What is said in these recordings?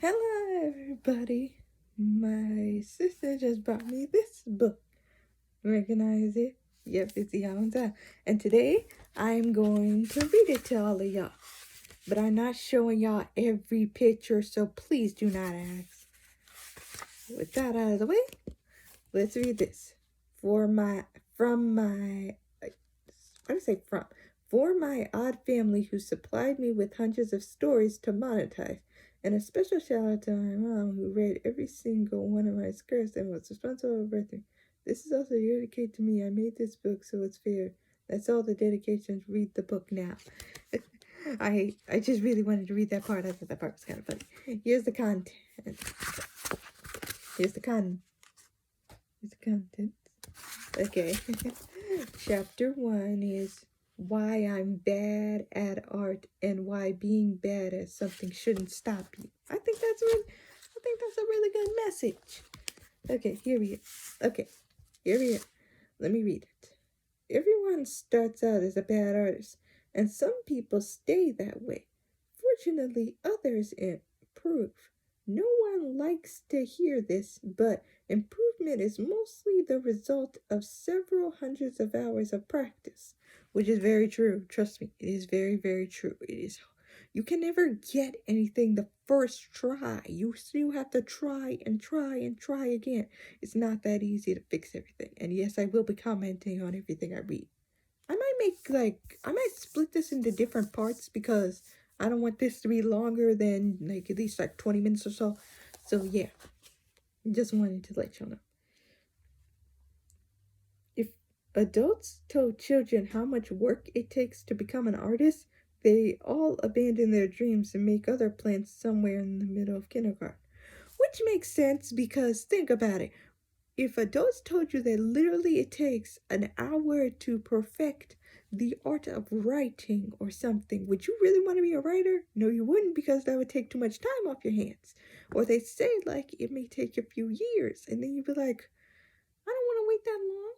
Hello, everybody. My sister just brought me this book. Recognize it? Yep, it's Theodds1out. And today, I'm going to read it to all of y'all. But I'm not showing y'all every picture, so please do not ask. With that out of the way, let's read this. For my odd family who supplied me with hundreds of stories to monetize. And a special shout out to my mom who read every single one of my scripts and was responsible for birthing. This is also dedicated to me. I made this book so it's fair. That's all the dedications. Read the book now. I just really wanted to read that part. I thought that part was kind of funny. Here's the content. Here's the content. Okay. Chapter 1 is why I'm bad at art and why being bad at something shouldn't stop you. I think that's a really good message. Okay, here we are. Let me read it. Everyone starts out as a bad artist, and some people stay that way. Fortunately, others improve. No one likes to hear this, but improvement is mostly the result of several hundreds of hours of practice, which is very true. Trust me, it is very, very true. It is. You can never get anything the first try. You still have to try and try and try again. It's not that easy to fix everything. And yes, I will be commenting on everything I read. I might split this into different parts because I don't want this to be longer than at least 20 minutes or so. So yeah, just wanted to let y'all know. If adults told children how much work it takes to become an artist, they all abandon their dreams and make other plans somewhere in the middle of kindergarten. Which makes sense because think about it. If adults told you that literally it takes an hour to perfect the art of writing or something, would you really want to be a writer? No, you wouldn't, because that would take too much time off your hands. Or they say it may take a few years, and then you'd be like, I don't want to wait that long.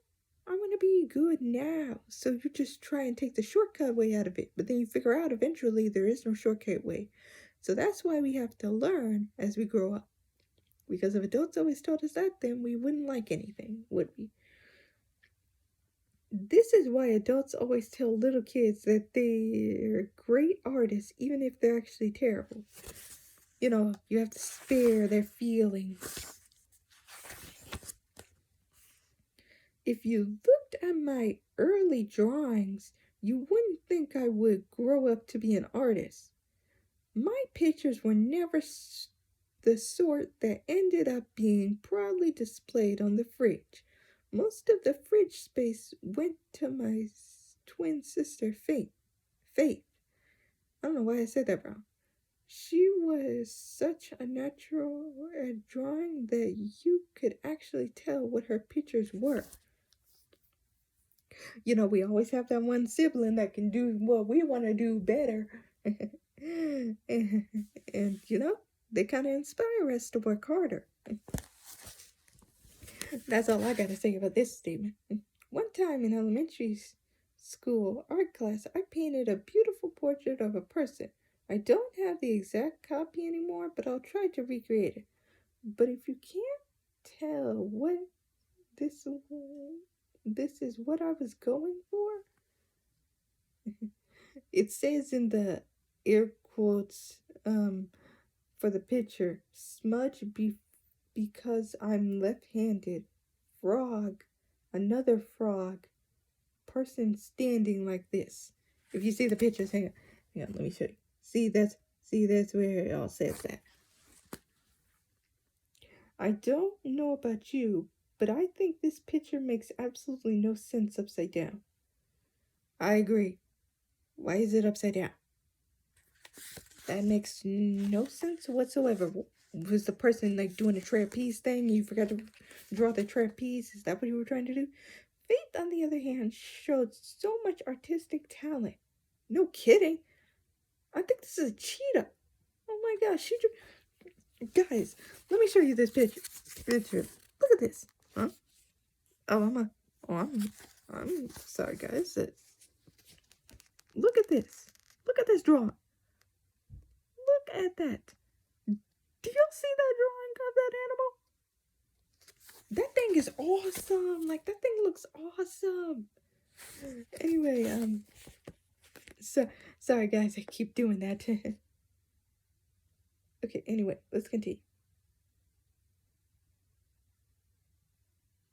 I want to be good now. So you just try and take the shortcut way out of it, but then you figure out eventually there is no shortcut way. So that's why we have to learn as we grow up. Because if adults always told us that, then we wouldn't like anything, would we? This is why adults always tell little kids that they're great artists, even if they're actually terrible. You have to spare their feelings. If you looked at my early drawings, you wouldn't think I would grow up to be an artist. My pictures were never the sort that ended up being proudly displayed on the fridge. Most of the fridge space went to my twin sister, Faith. I don't know why I said that wrong. She was such a natural at drawing that you could actually tell what her pictures were. We always have that one sibling that can do what we want to do better. and they kind of inspire us to work harder. That's all I gotta say about this statement. One time in elementary school art class, I painted a beautiful portrait of a person. I don't have the exact copy anymore, but I'll try to recreate it. But if you can't tell what this is what I was going for, it says in the air quotes for the picture, smudge because I'm left-handed, frog, another frog, person standing like this. If you see the pictures, hang on, let me show you. See, that's where it all says that. I don't know about you, but I think this picture makes absolutely no sense upside down. I agree. Why is it upside down? That makes no sense whatsoever. Was the person doing a trapeze thing? You forgot to draw the trapeze? Is that what you were trying to do? Faith, on the other hand, showed so much artistic talent. No kidding. I think this is a cheetah. Oh my gosh, guys, let me show you this picture. Look at this. Huh? Oh, I'm sorry, guys. Look at this. Look at this drawing. Look at that. Do see that drawing of that animal? That thing is awesome. Like, that thing looks awesome. Anyway, so sorry guys, I keep doing that. Okay, anyway, let's continue.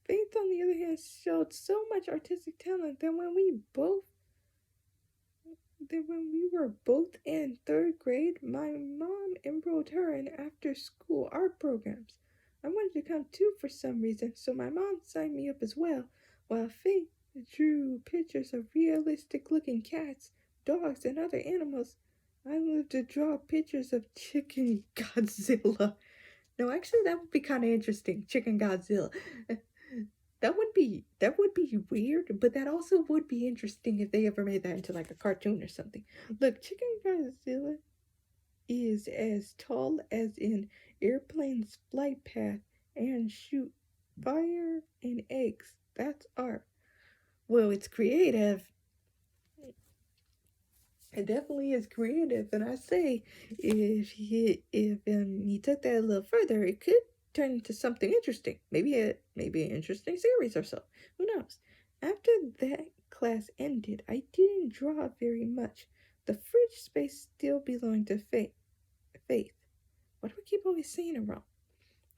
Faith, on the other hand, showed so much artistic talent that when we were both in third grade, my mom enrolled her in after-school art programs. I wanted to come too for some reason, so my mom signed me up as well, while Faith drew pictures of realistic-looking cats, dogs, and other animals. I lived to draw pictures of Chicken Godzilla. No, actually, that would be kind of interesting. Chicken Godzilla. That would be weird, but that also would be interesting if they ever made that into like a cartoon or something. Look, Chicken Godzilla is as tall as an airplane's flight path and shoot fire and eggs. That's art. Well, it's creative. It definitely is creative, and I say if he took that a little further, it could turn into something interesting. Maybe an interesting series or so. Who knows? After that class ended, I didn't draw very much. The fridge space still belonged to Faith. Why do I keep always saying it wrong?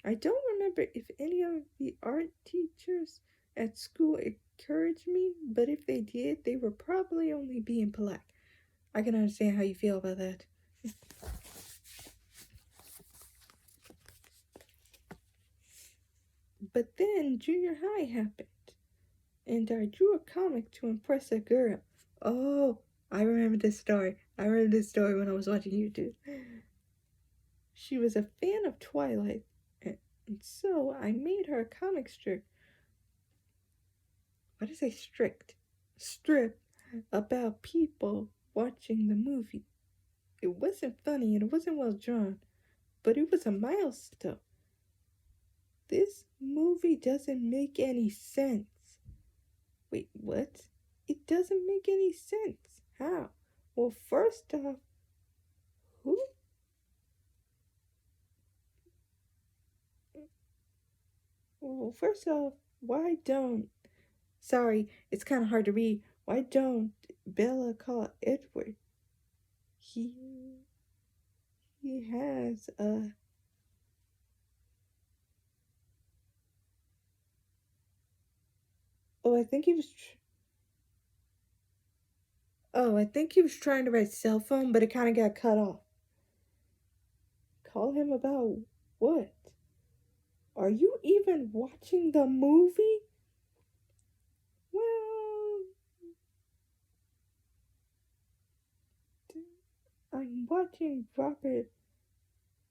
I don't remember if any of the art teachers at school encouraged me, but if they did, they were probably only being polite. I can understand how you feel about that. But then junior high happened, and I drew a comic to impress a girl. Oh, I remember this story. I remember this story when I was watching YouTube. She was a fan of Twilight, and so I made her a comic strip. What did I say? Strip about people watching the movie. It wasn't funny and it wasn't well drawn, but it was a milestone. This movie doesn't make any sense. Wait, what? It doesn't make any sense. How? Well, first off, who? Well, first off, why don't... Sorry, it's kind of hard to read. Why don't Bella call Edward? He has a... Oh, I think he was... I think he was trying to write cell phone, but it kind of got cut off. Call him about what? Are you even watching the movie? Well, I'm watching Robert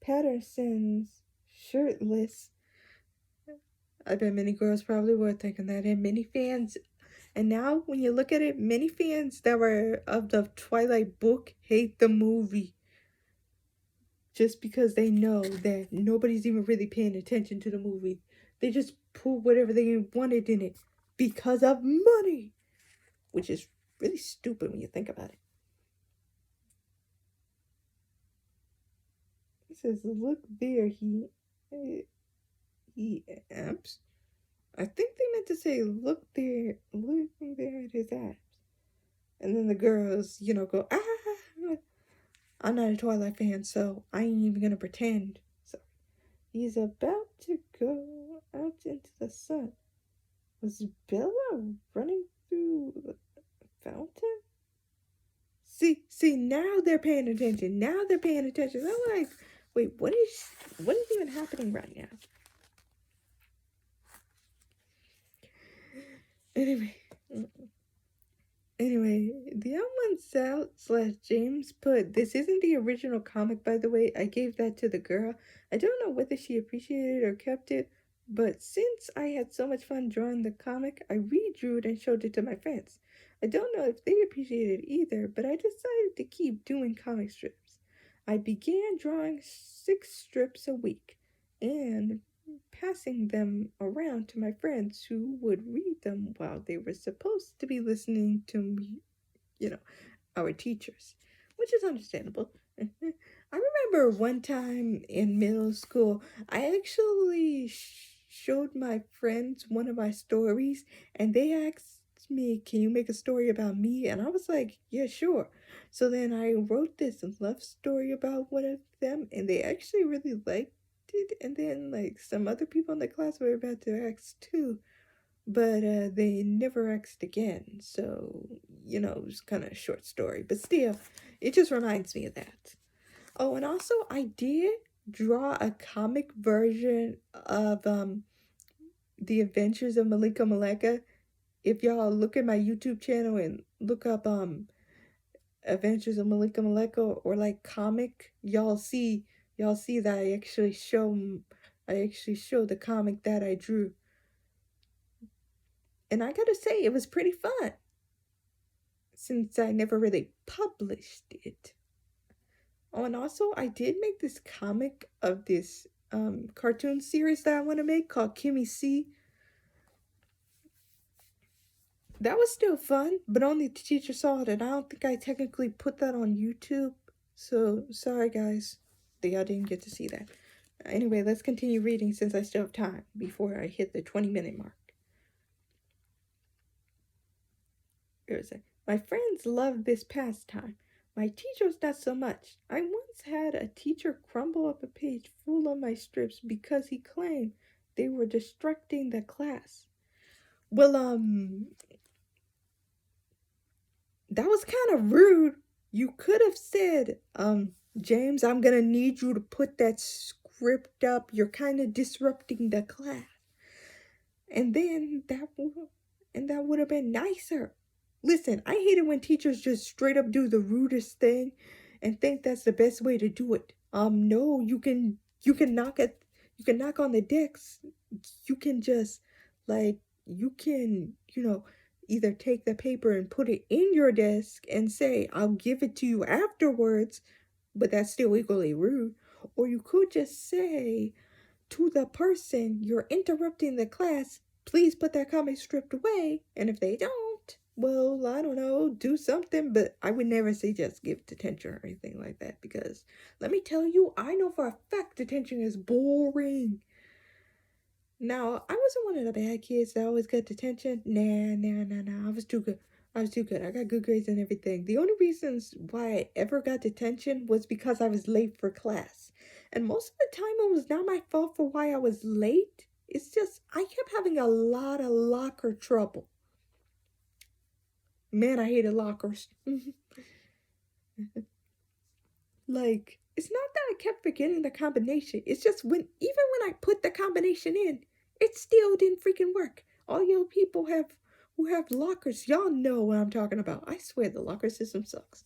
Patterson's Shirtless. I bet many girls probably were thinking that, and many fans. And now, when you look at it, many fans that were of the Twilight book hate the movie. Just because they know that nobody's even really paying attention to the movie. They just put whatever they wanted in it because of money. Which is really stupid when you think about it. It says, look there, he abs. I think they meant to say, look there at his abs. And then the girls, go, ah. I'm not a Twilight fan, so I ain't even gonna pretend. So he's about to go out into the sun. Was Bella running through the fountain? See, now they're paying attention. I'm like, wait, what is even happening right now? Anyway, Theodds1out / James put, this isn't the original comic, by the way. I gave that to the girl. I don't know whether she appreciated it or kept it, but since I had so much fun drawing the comic, I redrew it and showed it to my friends. I don't know if they appreciated it either, but I decided to keep doing comic strips. I began drawing 6 strips a week and passing them around to my friends who would read them while they were supposed to be listening to me, our teachers, which is understandable. I remember one time in middle school, I actually showed my friends one of my stories, and they asked me, "Can you make a story about me?" And I was like, "Yeah, sure." So then I wrote this love story about one of them, and they actually really liked it. And then, like, some other people in the class were about to ask too, but they never asked again. So, it was kind of a short story, but still, it just reminds me of that. Oh, and also I did draw a comic version of The Adventures of Malika Maleka. If y'all look at my YouTube channel and look up Adventures of Malika Maleka or like comic, y'all see that I actually show the comic that I drew. And I gotta say it was pretty fun since I never really published it. Oh, and also I did make this comic of this cartoon series that I want to make called Kimmy C. That was still fun, but only the teacher saw it, and I don't think I technically put that on YouTube. So sorry, guys, that y'all didn't get to see that. Anyway, let's continue reading since I still have time before I hit the 20-minute mark. Here's it. My friends love this pastime. My teachers not so much. I once had a teacher crumble up a page full of my strips because he claimed they were distracting the class. Well, that was kind of rude. You could have said, James, I'm gonna need you to put that script up. You're kind of disrupting the class. And then that would have been nicer. Listen, I hate it when teachers just straight up do the rudest thing and think that's the best way to do it. No, you can knock on the decks. You can just like you can, either take the paper and put it in your desk and say, "I'll give it to you afterwards," but that's still equally rude. Or you could just say to the person you're interrupting the class, "Please put that comic strip away." And if they don't, well, I don't know, do something. But I would never say just give detention or anything like that, because let me tell you, I know for a fact detention is boring. Now, I wasn't one of the bad kids that always got detention. Nah. I was too good. I got good grades and everything. The only reasons why I ever got detention was because I was late for class. And most of the time it was not my fault for why I was late. It's just I kept having a lot of locker trouble. Man, I hated lockers. Like, it's not that I kept forgetting the combination. It's just even when I put the combination in, it still didn't freaking work. All you people who have lockers, y'all know what I'm talking about. I swear the locker system sucks.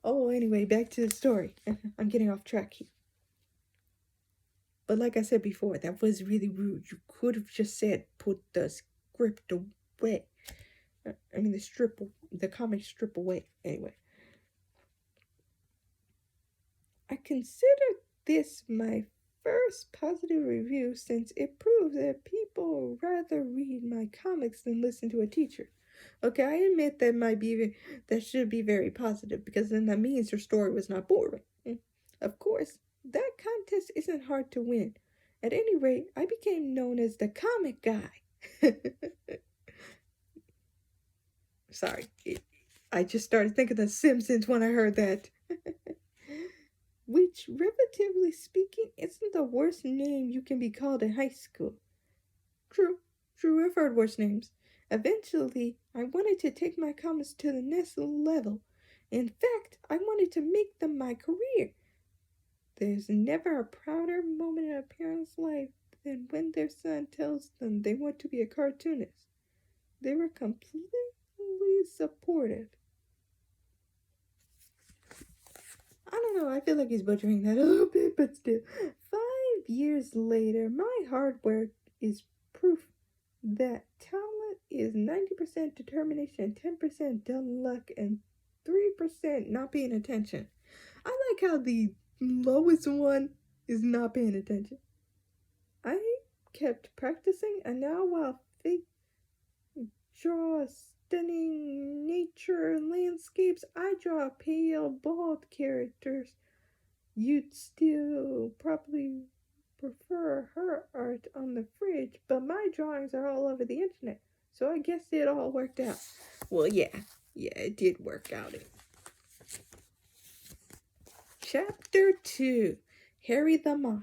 Anyway, back to the story. I'm getting off track here. But like I said before, that was really rude. You could have just said, "Put the script away." The comic strip away. Anyway. I consider this my first positive review since it proves that people rather read my comics than listen to a teacher. Okay, I admit that should be very positive, because then that means your story was not boring. Of course, that contest isn't hard to win. At any rate, I became known as the comic guy. Sorry, I just started thinking of The Simpsons when I heard that. Which, relatively speaking, isn't the worst name you can be called in high school. True, I've heard worse names. Eventually, I wanted to take my comics to the next level. In fact, I wanted to make them my career. There's never a prouder moment in a parent's life than when their son tells them they want to be a cartoonist. They were completely supportive. I don't know, I feel like he's butchering that a little bit, but still. 5 years later, my hard work is proof that talent is 90% determination, 10% dumb luck, and 3% not paying attention. I like how the lowest one is not paying attention. I kept practicing, and now while draw stunning nature landscapes, I draw pale, bald characters. You'd still probably prefer her art on the fridge, but my drawings are all over the internet, so I guess it all worked out. Well, yeah, it did work out. Chapter 2, Harry the Moth.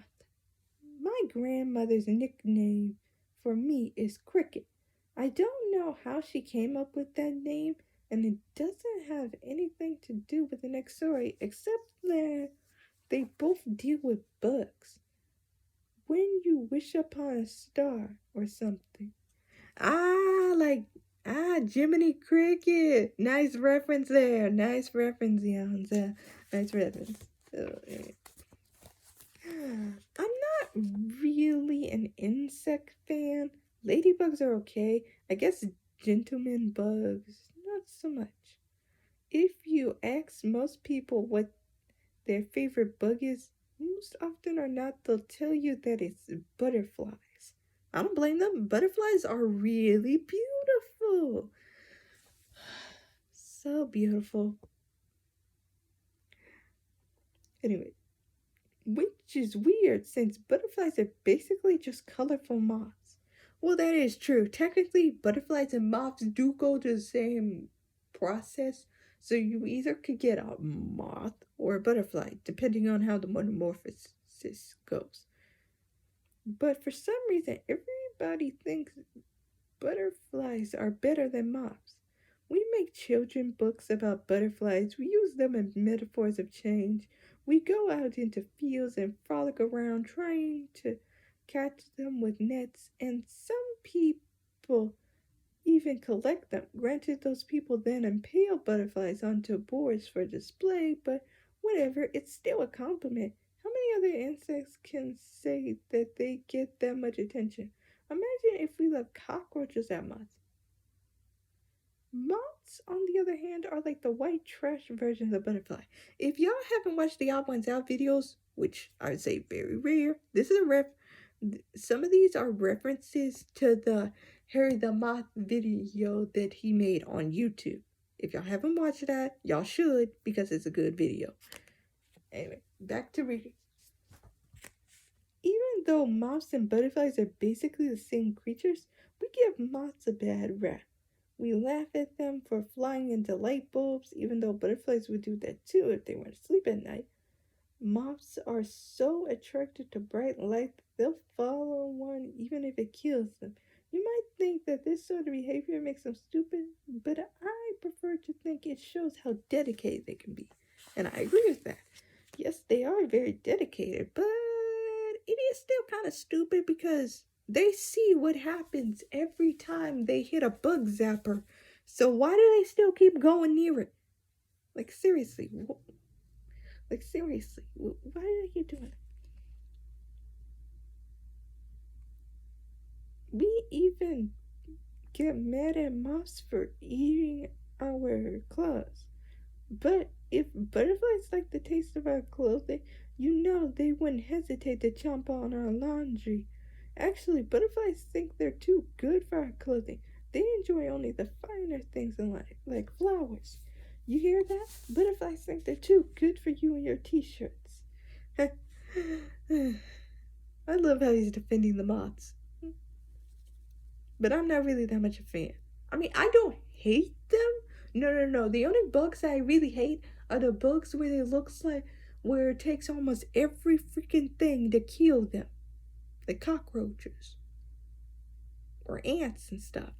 My grandmother's nickname for me is Cricket. I don't know how she came up with that name, and it doesn't have anything to do with the next story, except that they both deal with bugs. When you wish upon a star or something. Jiminy Cricket. Nice reference there. Nice reference, Yonza. Nice reference. Oh, yeah. I'm not really an insect fan. Ladybugs are okay. I guess gentleman bugs, not so much. If you ask most people what their favorite bug is, most often or not, they'll tell you that it's butterflies. I don't blame them. Butterflies are really beautiful. So beautiful. Anyway, which is weird since butterflies are basically just colorful moths. Well, that is true. Technically, butterflies and moths do go to the same process, so you either could get a moth or a butterfly, depending on how the metamorphosis goes. But for some reason, everybody thinks butterflies are better than moths. We make children books about butterflies. We use them as metaphors of change. We go out into fields and frolic around trying to catch them with nets, and some people even collect them. Granted, those people then impale butterflies onto boards for display, but whatever, it's still a compliment. How many other insects can say that they get that much attention? Imagine if we left cockroaches at moths. Moths, on the other hand, are like the white trash versions of butterfly. If y'all haven't watched the Theodds1out videos, which I would say very rare, this is a some of these are references to the Harry the Moth video that he made on YouTube. If y'all haven't watched that, y'all should, because it's a good video. Anyway, back to reading. Even though moths and butterflies are basically the same creatures, we give moths a bad rap. We laugh at them for flying into light bulbs, even though butterflies would do that too if they weren't asleep at night. Moths are so attracted to bright light that they'll follow one even if it kills them. You might think that this sort of behavior makes them stupid, but I prefer to think it shows how dedicated they can be. And I agree with that. Yes, they are very dedicated, but it is still kind of stupid because they see what happens every time they hit a bug zapper. So why do they still keep going near it? Like, seriously. Why do they keep doing it? We even get mad at moths for eating our clothes. But if butterflies like the taste of our clothing, you know they wouldn't hesitate to chomp on our laundry. Actually, butterflies think they're too good for our clothing. They enjoy only the finer things in life, like flowers. You hear that? Butterflies think they're too good for you and your t-shirts. I love how he's defending the moths. But I'm not really that much a fan. I mean, I don't hate them. No. The only bugs I really hate are the bugs where where it takes almost every freaking thing to kill them. Like cockroaches. Or ants and stuff.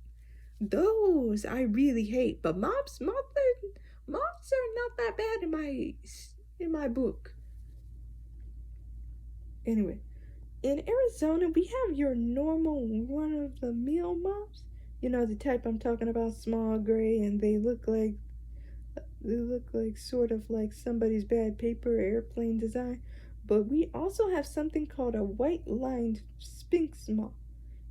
Those I really hate. But moths are not that bad in my book. Anyway, in Arizona, we have your normal run-of-the-mill moths. You know, the type I'm talking about, small, gray, and they look like sort of like somebody's bad paper airplane design. But we also have something called a white-lined sphinx moth.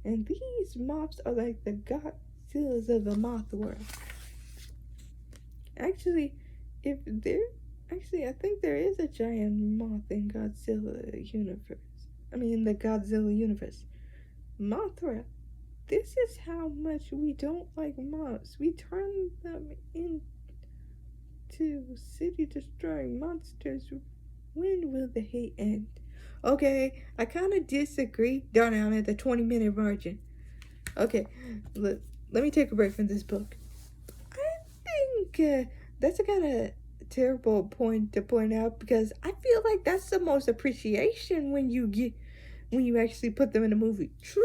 And these moths are like the Godzillas of the moth world. Actually, I think there is a giant moth in the Godzilla universe. Mothra. This is how much we don't like mobs. We turn them into city-destroying monsters. When will the hate end? Okay, I kind of disagree. Darn, I'm at the 20-minute margin. Okay, let me take a break from this book. I think that's a kind of terrible point to point out, because I feel like that's the most appreciation when you actually put them in a movie. True,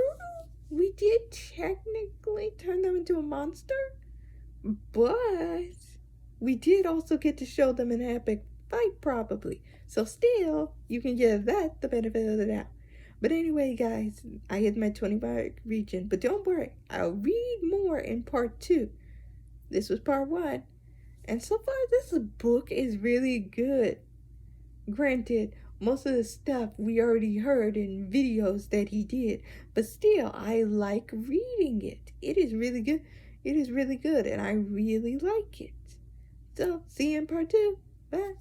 we did technically turn them into a monster, but we did also get to show them an epic fight, probably. So still, you can give that the benefit of the doubt. But anyway, guys, I hit my 20-mark region. But don't worry, I'll read more in part 2. This was part 1. And so far, this book is really good. Granted, most of the stuff we already heard in videos that he did. But still, I like reading it. It is really good. It is really good, and I really like it. So, see you in part 2. Bye.